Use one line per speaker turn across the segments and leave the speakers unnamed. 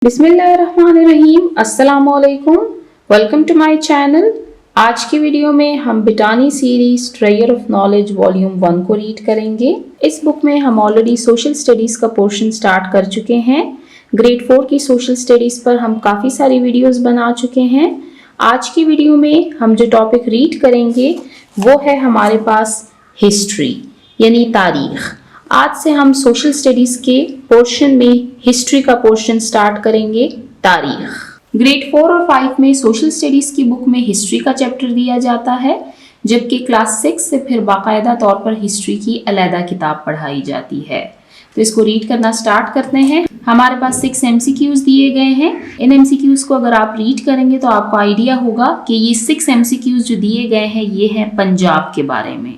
बिस्मिल्लाहिर्रहमानिर्रहीम, अस्सलामुअलैकुम, welcome to my channel. आज की वीडियो में हम बिटानी series treasure of knowledge volume 1 को रीड करेंगे। इस बुक में हम ऑलरेडी सोशल स्टडीज का पोर्शन स्टार्ट कर चुके हैं। ग्रेड 4 की सोशल स्टडीज पर हम काफ़ी सारी वीडियोस बना चुके हैं। आज की वीडियो में हम जो टॉपिक रीड करेंगे वो है हमारे पास हिस्ट्री यानी तारीख। आज से हम सोशल स्टडीज के पोर्शन में हिस्ट्री का पोर्शन स्टार्ट करेंगे, तारीख। ग्रेड 4 और 5 में सोशल स्टडीज की बुक में हिस्ट्री का चैप्टर दिया जाता है, जबकि क्लास 6 से फिर बाकायदा तौर पर हिस्ट्री की अलहदा किताब पढ़ाई जाती है। तो इसको रीड करना स्टार्ट करते हैं। हमारे पास 6 MCQs दिए गए हैं। इन MCQs को अगर आप रीड करेंगे तो आपको आइडिया होगा कि ये 6 MCQs जो दिए गए हैं ये हैं पंजाब के बारे में,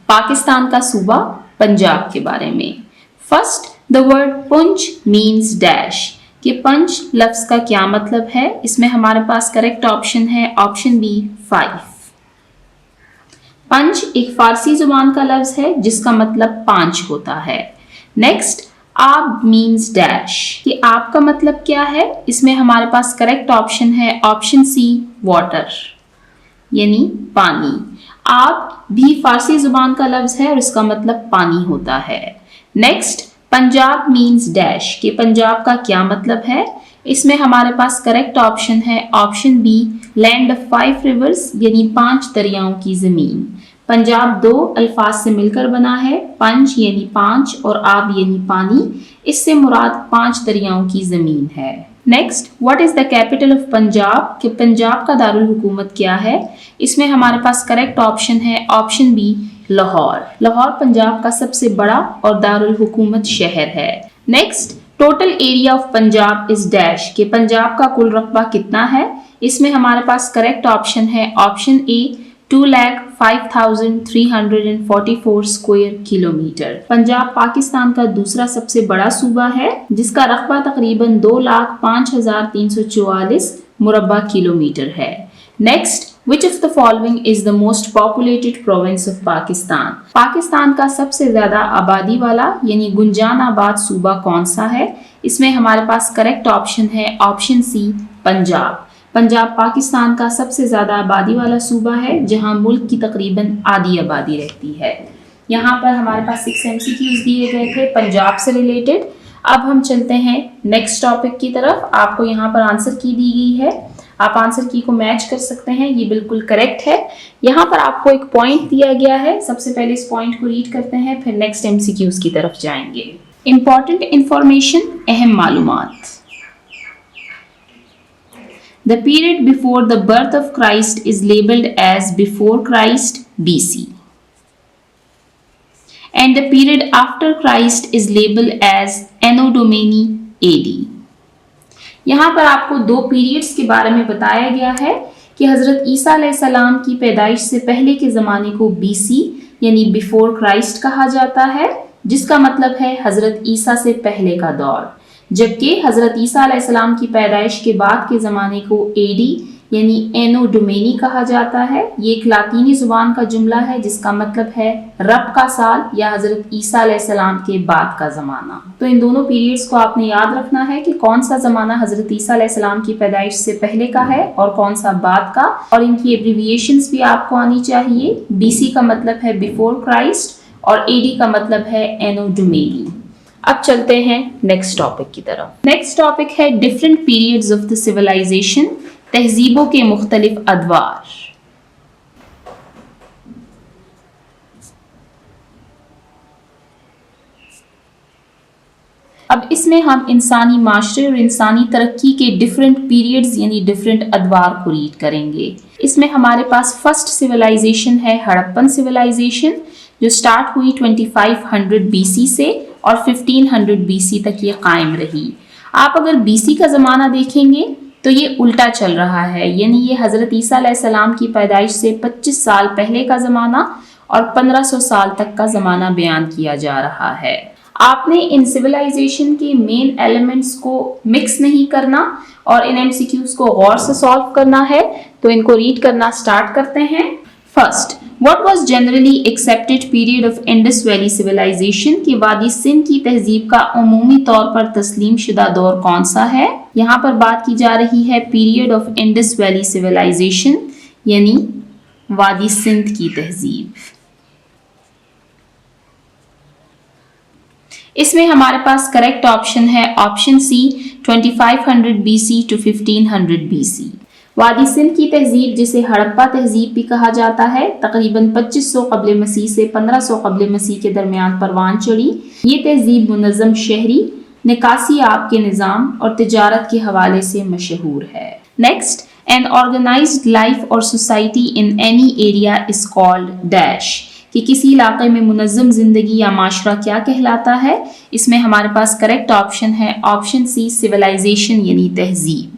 पाकिस्तान का सूबा पंजाब के बारे में। First, the word Poonch means dash, कि पंच लफ्ज का क्या मतलब है। इसमें हमारे पास करेक्ट ऑप्शन है ऑप्शन बी 5। पंच एक फारसी जुबान का लफ्ज है जिसका मतलब 5 होता है। नेक्स्ट, आब मीन्स डैश, कि आब का मतलब क्या है। इसमें हमारे पास करेक्ट ऑप्शन है ऑप्शन सी वाटर यानी पानी। आब भी फारसी जुबान का लफ्ज है और इसका मतलब पानी होता है। नेक्स्ट, पंजाब मीन्स डैश, कि पंजाब का क्या मतलब है। इसमें हमारे पास करेक्ट ऑप्शन है option B land of 5 rivers यानी 5 दरियाओं की जमीन। पंजाब 2 अल्फाज से मिलकर बना है, पंच यानी 5 और आब यानी पानी। इससे मुराद 5 दरियाओं की जमीन है। Next, what is the capital of Punjab, कि पंजाब का दारुल हुकूमत क्या है। इसमें हमारे पास करेक्ट ऑप्शन है ऑप्शन बी लाहौर। लाहौर पंजाब का सबसे बड़ा और दारुल हुकूमत शहर है। Next, total area of Punjab is dash, कि पंजाब का कुल रकबा कितना है। इसमें हमारे पास करेक्ट ऑप्शन है option A 2,05,344 square kilometre. Punjab Pakistan का दूसरा सबसे बड़ा सूबा है जिसका रकबा तकरीबन 2,05,344 मुरब्बा किलोमीटर है। Next, Which of the following is the most populated province of Pakistan? Pakistan का सबसे ज्यादा आबादी वाला यानी गुंजानाबाद सूबा कौन सा है। इसमें हमारे पास करेक्ट ऑप्शन है ऑप्शन सी पंजाब। पंजाब पाकिस्तान का सबसे ज्यादा आबादी वाला सूबा है जहां मुल्क की तकरीबन आधी आबादी रहती है। यहाँ पर हमारे पास 6 MCQs दिए गए थे पंजाब से रिलेटेड। अब हम चलते हैं नेक्स्ट टॉपिक की तरफ। आपको यहाँ पर आंसर की दी गई है, आप आंसर की को मैच कर सकते हैं, ये बिल्कुल करेक्ट है। यहाँ पर आपको एक पॉइंट दिया गया है, सबसे पहले इस पॉइंट को रीड करते हैं फिर नेक्स्ट MCQs की तरफ जाएंगे। इंपॉर्टेंट इंफॉर्मेशन, अहम मालूमात। The period before the birth of Christ is labeled as before Christ BC, and the period after Christ is labeled as Anno Domini AD. यहाँ पर आपको 2 पीरियड्स के बारे में बताया गया है कि हज़रत ईसा अलैहिस्सलाम की पैदाइश से पहले के ज़माने को BC यानी बिफोर क्राइस्ट कहा जाता है, जिसका मतलब है हज़रत ईसा से पहले का दौर, जबकि हज़रत ईसा अलैहिस्सलाम की पैदाइश के बाद के ज़माने को AD यानी एनो डोमेनी कहा जाता है। ये एक लातीनी ज़ुबान का जुमला है जिसका मतलब है रब का साल या हज़रत ईसा अलैहिस्सलाम के बाद का ज़माना। तो इन दोनों पीरियड्स को आपने याद रखना है कि कौन सा ज़माना हज़रत ईसा अलैहिस्सलाम की पैदाइश से पहले का है और कौन सा बाद का, और इनकी एब्रीविएशंस भी आपको आनी चाहिए। BC का मतलब है बिफोर क्राइस्ट और AD का मतलब है एनो डोमेनी। अब चलते हैं नेक्स्ट टॉपिक की तरफ। नेक्स्ट टॉपिक है different periods of the civilization, तहजीबों के मुख्तलिफ अदवार। अब इसमें हम इंसानी माशरे और इंसानी तरक्की के डिफरेंट पीरियड्स यानी डिफरेंट अदवार को रीड करेंगे। इसमें हमारे पास फर्स्ट सिविलाइजेशन है हड़प्पन सिविलाइजेशन, जो स्टार्ट हुई 2500 BC से और 1500 BC तक ये कायम रही। आप अगर BC का ज़माना देखेंगे तो ये उल्टा चल रहा है, यानी ये हज़रत ईसा अलैहिस्सलाम की पैदाइश से 25 साल पहले का ज़माना और 1500 साल तक का ज़माना बयान किया जा रहा है। आपने इन सिविलाइजेशन के मेन एलिमेंट्स को मिक्स नहीं करना और इन MCQs को गौर से सॉल्व करना है, तो इनको रीड करना स्टार्ट करते हैं। First, What was generally accepted period of Indus Valley civilization कि वादी सिंध की तहजीब का अमूमी तौर पर तस्लीम शुदा दौर कौन सा है? यहाँ पर बात की जा रही है period of Indus valley civilisation यानी वादी सिंध की तहजीब। इसमें हमारे पास करेक्ट ऑप्शन है option C 2500 BC to 1500 BC। वादी सिंध की तहजीब जिसे हड़प्पा तहजीब भी कहा जाता है तकरीबन 2500 कब्ल मसीह से 1500 कब्ल मसीह के दरमियान परवान चढ़ी। ये तहजीब मुनज़्ज़म शहरी निकासी आब के निज़ाम और तिजारत के हवाले से मशहूर है। नेक्स्ट, एन ऑर्गेनाइज्ड लाइफ और society in any area is called dash कि किसी इलाके में मुनज़्ज़म ज़िंदगी या माशरा क्या कहलाता है? इसमें हमारे पास करेक्ट ऑप्शन है ऑप्शन सी सिविलाइजेशन यानी तहजीब।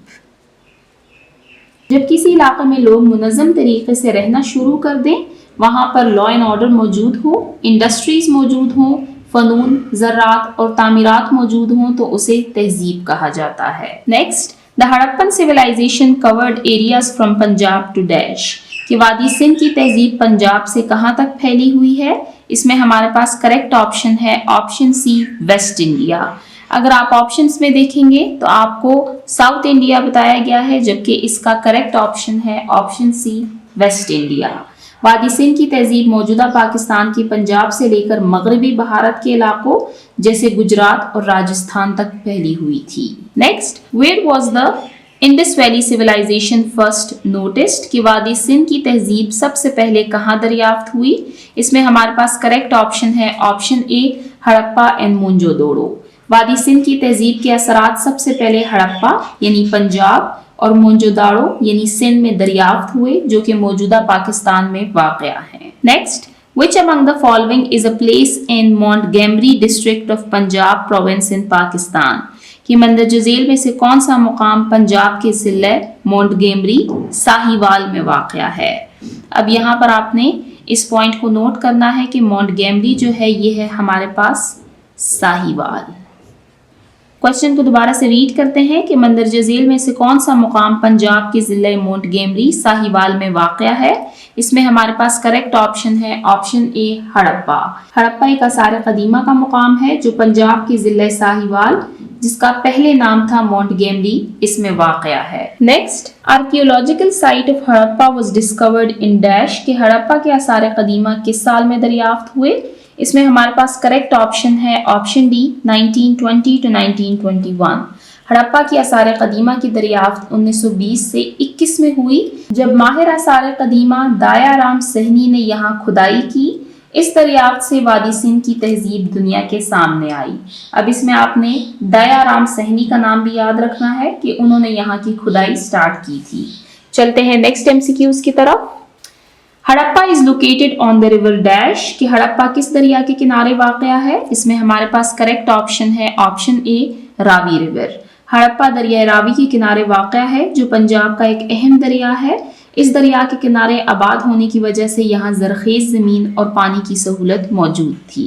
जब किसी इलाके में लोग मुनज़्ज़म तरीके से रहना शुरू कर दें, वहाँ पर लॉ एंड ऑर्डर मौजूद हो, इंडस्ट्रीज मौजूद हों, फ़नून, ज़राअत और तामीरात मौजूद हों तो उसे तहजीब कहा जाता है। Next, the Harappan civilisation covered areas from Punjab to dash कि वादी सिंध की तहजीब पंजाब से कहाँ तक फैली हुई है? इसमें हमारे पास करेक्ट ऑप्शन है ऑप्शन सी वेस्ट इंडिया। अगर आप ऑप्शंस में देखेंगे तो आपको साउथ इंडिया बताया गया है जबकि इसका करेक्ट ऑप्शन है ऑप्शन सी वेस्ट इंडिया। वादी सिंध की तहजीब मौजूदा पाकिस्तान की पंजाब से लेकर मगरबी भारत के इलाकों जैसे गुजरात और राजस्थान तक फैली हुई थी। Next, where was the Indus valley civilisation first noticed कि वादी सिंध की तहजीब सबसे पहले कहाँ दरियाफ्त हुई? इसमें हमारे पास करेक्ट ऑप्शन है option A Harappa and Mohenjodaro. वादी सिंध की तहजीब के असरात सबसे पहले हड़प्पा यानी पंजाब और मोहनजोदाड़ो यानी सिंध में दरियाफ्त हुए जो कि मौजूदा पाकिस्तान में वाक़या है। Next, which among the following is a place in Montgomery district of Punjab province in Pakistan कि मंदरज झेल में से कौन सा मुकाम पंजाब के ज़िला मोंटगेमरी साहिवाल में वाक़या है? अब यहाँ पर आपने इस पॉइंट को नोट करना है कि मोंटगेमरी जो है ये है हमारे पास साहिवाल। क्वेश्चन को दोबारा से रीड करते हैं कि मंदरज झेल में से कौन सा मुकाम पंजाब के ज़िला मोंटगेमरी साहिवाल में वाक़या है? इसमें हमारे पास करेक्ट ऑप्शन है ऑप्शन ए हड़प्पा। हड़प्पा एक आसार कदीमा का मुकाम है जो पंजाब के ज़िला साहिवाल जिसका पहले नाम था मोंटगेमरी इसमें वाक़या है। Next, archaeological site of Harappa was discovered in dash कि हड़प्पा के आसार कदीमा किस साल में दरियाफ्त हुए? इसमें हमारे पास करेक्ट ऑप्शन है ऑप्शन डी 1920 to 1921। हड़प्पा की आसार कदीमा की दरियाफ्त 1920 से 21 में हुई जब माहिर आसार कदीमा दाया राम सहनी ने यहाँ खुदाई की। इस दरियाफ्त से वादी सिंध की तहजीब दुनिया के सामने आई। अब इसमें आपने दाया राम सहनी का नाम भी याद रखना है कि उन्होंने यहाँ की खुदाई स्टार्ट की थी। चलते हैं नेक्स्ट एमसीक्यूज की तरफ। Harappa is located on the river dash कि हड़प्पा किस दरिया के किनारे वाक़या है? इसमें हमारे पास करेक्ट ऑप्शन है option A Ravi river. Harappa दरिया रावी के किनारे वाक़या है जो पंजाब का एक अहम दरिया है। इस दरिया के किनारे आबाद होने की वजह से यहाँ ज़रख़ेज़ ज़मीन और पानी की सहूलत मौजूद थी।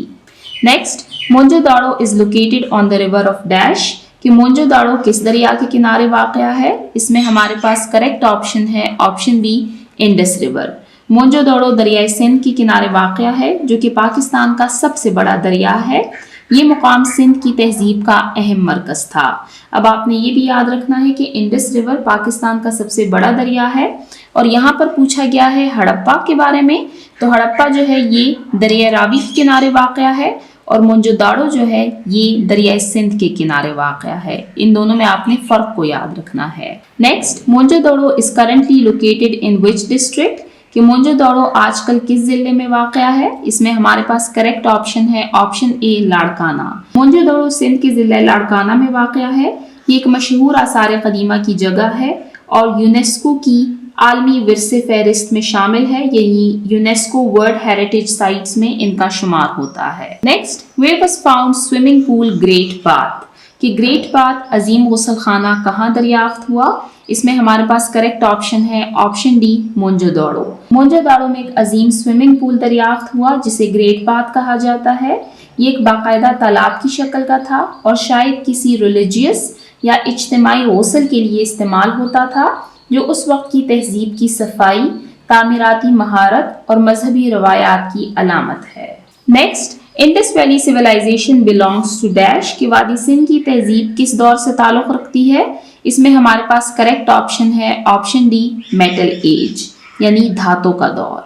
Next, Mohenjodaro is located on the river of dash कि मोहनजोदाड़ो किस दरिया के किनारे वाक़या है? इसमें हमारे पास करेक्ट ऑप्शन है option B Indus river. Mohenjodaro दरियाए सिंध के किनारे वाक़या है जो कि पाकिस्तान का सबसे बड़ा दरिया है। ये मुकाम सिंध की तहजीब का अहम मरकज़ था। अब आपने ये भी याद रखना है कि इंडस रिवर पाकिस्तान का सबसे बड़ा दरिया है और यहाँ पर पूछा गया है हड़प्पा के बारे में, तो हड़प्पा जो है ये दरिया रावी के किनारे वाक़या है और मोहनजोदाड़ो जो है ये दरियाए सिंध के किनारे वाक़या है। इन दोनों में आपने फ़र्क को याद रखना है। Next, Mohenjodaro is currently located in which district कि मोहनजोदाड़ो आजकल किस ज़िले में वाक़या है? इसमें हमारे पास करेक्ट ऑप्शन है ऑप्शन ए लाड़काना। मोहनजोदाड़ो सिंध के ज़िला लाड़काना में वाक़या है। ये एक मशहूर आसार कदीमा की जगह है और यूनेस्को की आलमी विरसे फहरिस्त में शामिल है, यानी यूनेस्को वर्ल्ड हेरिटेज साइट्स में इनका शुमार होता है। Next, where was found swimming pool great bath कि ग्रेट बाथ अजीम गुसल खाना कहाँ दरियाफ्त हुआ? इसमें हमारे पास करेक्ट ऑप्शन है ऑप्शन डी मोहनजोदाड़ो। मोहनजोदाड़ो में एक अजीम स्विमिंग पूल दरियाफ्त हुआ जिसे ग्रेट बाथ कहा जाता है। ये एक बाकायदा तालाब की शक्ल का था और शायद किसी रिलीजियस या इज्तिमाई गौसल के लिए इस्तेमाल होता था जो उस वक्त की तहजीब की सफाई, تعمیراتی مہارت اور مذہبی روایات کی علامت ہے۔ Next, Indus valley civilisation belongs to dash کہ وادی سندھ کی تہذیب کس دور سے تعلق رکھتی ہے؟ اس میں ہمارے پاس کریکٹ آپشن ہے آپشن ڈی میٹل ایج یعنی دھاتوں کا دور۔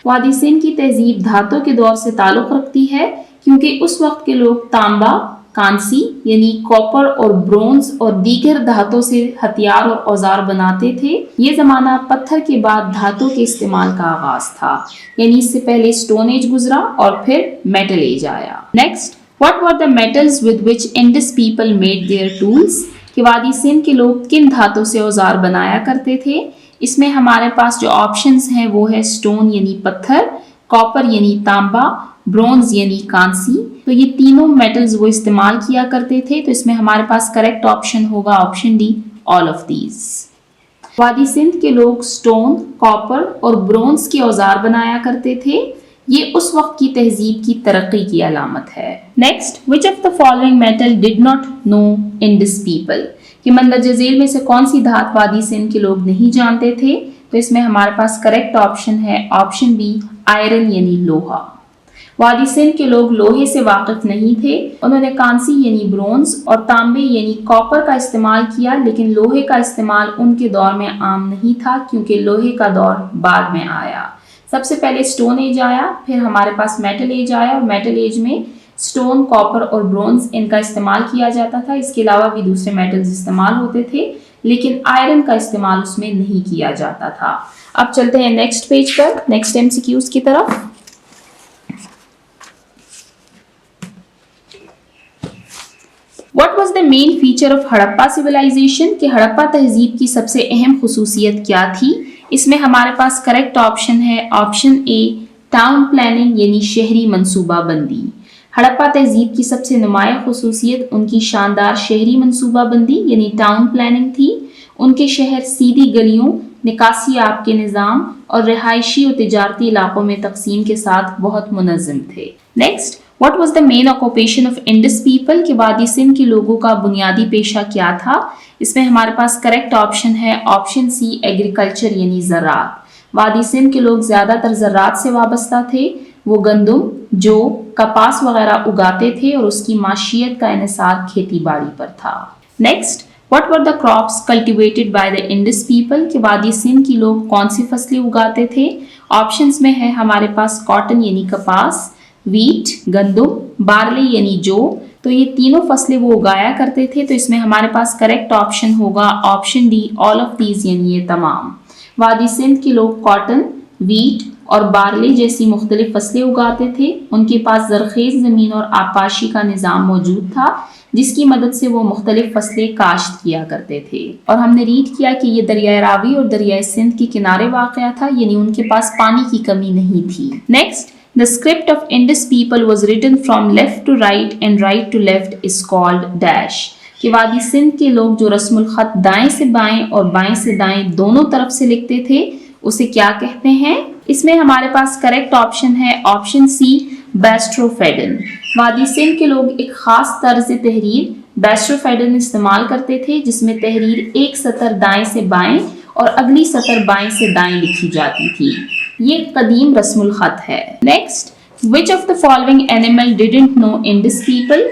وادی سندھ کی تہذیب دھاتوں کے دور سے تعلق رکھتی ہے کیونکہ اس وقت کے لوگ تانبا، کانسی یعنی کاپر اور برونز اور دیگر دھاتوں سے ہتھیار اور اوزار بناتے تھے۔ یہ زمانہ پتھر کے بعد دھاتوں کے استعمال کا آغاز تھا، یعنی اس سے پہلے سٹون ایج گزرا اور پھر میٹل ایج آیا۔ Next, what were the metals with which Indus people made their tools؟ کہ وادی سندھ کے لوگ کن دھاتوں سے اوزار بنایا کرتے تھے؟ اس میں ہمارے پاس جو آپشنز ہیں وہ ہے سٹون یعنی پتھر، کاپر یعنی تانبا، برونز یعنی کانسی۔ تو یہ تینوں میٹلز وہ استعمال کیا کرتے تھے، تو اس میں ہمارے پاس کریکٹ آپشن ہوگا option D all of these. وادی سندھ کے لوگ سٹون، کاپر اور برونز کے اوزار بنایا کرتے تھے۔ یہ اس وقت کی تہذیب کی ترقی کی علامت ہے۔ Next, which of the following metal did not know Indus people؟ کہ مندرجہ ذیل میں سے کون سی دھات وادی سندھ کے لوگ نہیں جانتے تھے؟ تو اس میں ہمارے پاس کریکٹ آپشن ہے آپشن بی آئرن یعنی لوہا۔ وادی سندھ کے لوگ لوہے سے واقف نہیں تھے، انہوں نے کانسی یعنی برونز اور تانبے یعنی کاپر کا استعمال کیا، لیکن لوہے کا استعمال ان کے دور میں عام نہیں تھا کیونکہ لوہے کا دور بعد میں آیا۔ سب سے پہلے سٹون ایج آیا، پھر ہمارے پاس میٹل ایج آیا، اور میٹل ایج میں سٹون، کاپر اور برونز ان کا استعمال کیا جاتا تھا۔ اس کے علاوہ بھی دوسرے میٹلز استعمال ہوتے تھے، لیکن آئرن کا استعمال اس میں نہیں کیا جاتا تھا۔ اب چلتے ہیں نیکسٹ پیج پر، نیکسٹ MCQs کی طرف۔ What was the main feature of Harappa civilization؟ کہ ہڑپا تہذیب کی سب سے اہم خصوصیت کیا تھی؟ اس میں ہمارے پاس کریکٹ آپشن ہے آپشن اے ٹاؤن پلاننگ یعنی شہری منصوبہ بندی۔ ہڑپا تہذیب کی سب سے نمایاں خصوصیت ان کی شاندار شہری منصوبہ بندی یعنی ٹاؤن پلاننگ تھی۔ ان کے شہر سیدھی گلیوں، نکاسی آب کے نظام اور رہائشی اور تجارتی علاقوں میں تقسیم کے ساتھ بہت منظم تھے۔ Next, what was the main occupation of Indus people؟ کہ وادی سندھ کے لوگوں کا بنیادی پیشہ کیا تھا؟ اس میں ہمارے پاس کریکٹ آپشن ہے آپشن سی ایگریکلچر یعنی زراعت۔ وادی سندھ کے لوگ زیادہ تر زراعت سے وابستہ تھے، وہ گندم، جو، کپاس وغیرہ اگاتے تھے اور اس کی معیشت کا انحصار کھیتی باڑی پر تھا۔ Next, what were the crops cultivated by the Indus people؟ کہ وادی سندھ کے لوگ کون سی فصلیں اگاتے تھے؟ آپشنز میں ہے ہمارے پاس کاٹن یعنی کپاس، ویٹ گندم، بارلی یعنی جو۔ تو یہ تینوں فصلیں وہ اگایا کرتے تھے، تو اس میں ہمارے پاس کریکٹ آپشن ہوگا option D all of these یعنی یہ تمام۔ وادی سندھ کے لوگ کاٹن، ویٹ اور بارلی جیسی مختلف فصلیں اگاتے تھے۔ ان کے پاس زرخیز زمین اور آبپاشی کا نظام موجود تھا جس کی مدد سے وہ مختلف فصلیں کاشت کیا کرتے تھے، اور ہم نے ریڈ کیا کہ یہ دریائے راوی اور دریائے سندھ کے کنارے واقع تھا، یعنی ان کے پاس پانی کی کمی نہیں تھی۔ Next, the script of Indus people was written from left to right and right to left is called dash کہ وادی سندھ کے لوگ جو رسم الخط دائیں سے بائیں اور بائیں سے دائیں دونوں طرف سے لکھتے تھے اسے کیا کہتے ہیں؟ اس میں ہمارے پاس کریکٹ آپشن ہے آپشن سی بیسٹروفیڈن۔ وادی سندھ کے لوگ ایک خاص طرز تحریر بیسٹروفیڈن استعمال کرتے تھے جس میں تحریر ایک سطر دائیں سے بائیں اور اگلی سطر بائیں سے دائیں لکھی جاتی تھی۔ یہ قدیم رسم الخط ہے۔ Next, which of the following animal didn't know Indus people؟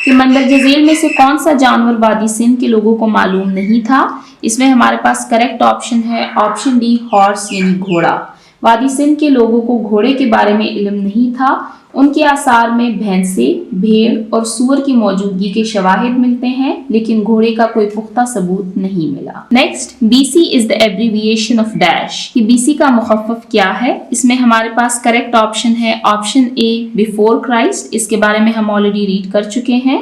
کہ مندرجہ ذیل میں سے کون سا جانور وادی سندھ کے لوگوں کو معلوم نہیں تھا؟ اس میں ہمارے پاس کریکٹ آپشن ہے آپشن ڈی ہارس یعنی گھوڑا۔ وادی سندھ کے لوگوں کو گھوڑے کے بارے میں علم نہیں تھا۔ ان کے آثار میں بھینسے، بھیڑ اور سور کی موجودگی کے شواہد ملتے ہیں، لیکن گھوڑے کا کوئی پختہ ثبوت نہیں ملا۔ Next, BC is the abbreviation of dash کہ BC کا مخفف کیا ہے؟ اس میں ہمارے پاس کریکٹ آپشن ہے آپشن اے before Christ۔ اس کے بارے میں ہم آلریڈی ریڈ کر چکے ہیں۔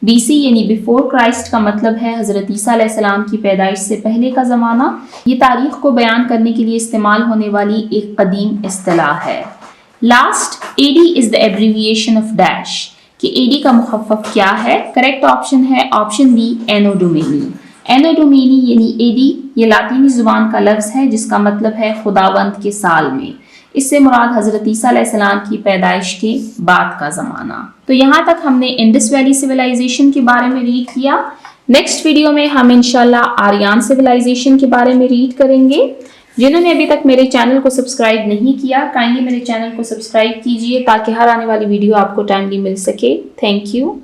BC یعنی before Christ کا مطلب ہے حضرت عیسیٰ علیہ السلام کی پیدائش سے پہلے کا زمانہ۔ یہ تاریخ کو بیان کرنے کے لیے استعمال ہونے والی ایک قدیم اصطلاح ہے۔ Last, AD is the abbreviation of dash کہ AD کا مخفف کیا ہے؟ کریکٹ آپشن ہے آپشن بی اینو ڈومینی۔ اینو ڈومینی یعنی AD یہ لاطینی زبان کا لفظ ہے جس کا مطلب ہے خداوند کے سال میں۔ اس سے مراد حضرت عیسیٰ علیہ السلام کی پیدائش کے بعد کا زمانہ۔ تو یہاں تک ہم نے انڈس ویلی سویلائزیشن کے بارے میں ریڈ کیا۔ नेक्स्ट वीडियो में हम इंशाल्लाह आर्यन सिविलाइजेशन के बारे में रीड करेंगे। जिन्होंने अभी तक मेरे चैनल को सब्सक्राइब नहीं किया, काइंडली मेरे चैनल को सब्सक्राइब कीजिए ताकि हर आने वाली वीडियो आपको टाइमली मिल सके। Thank you.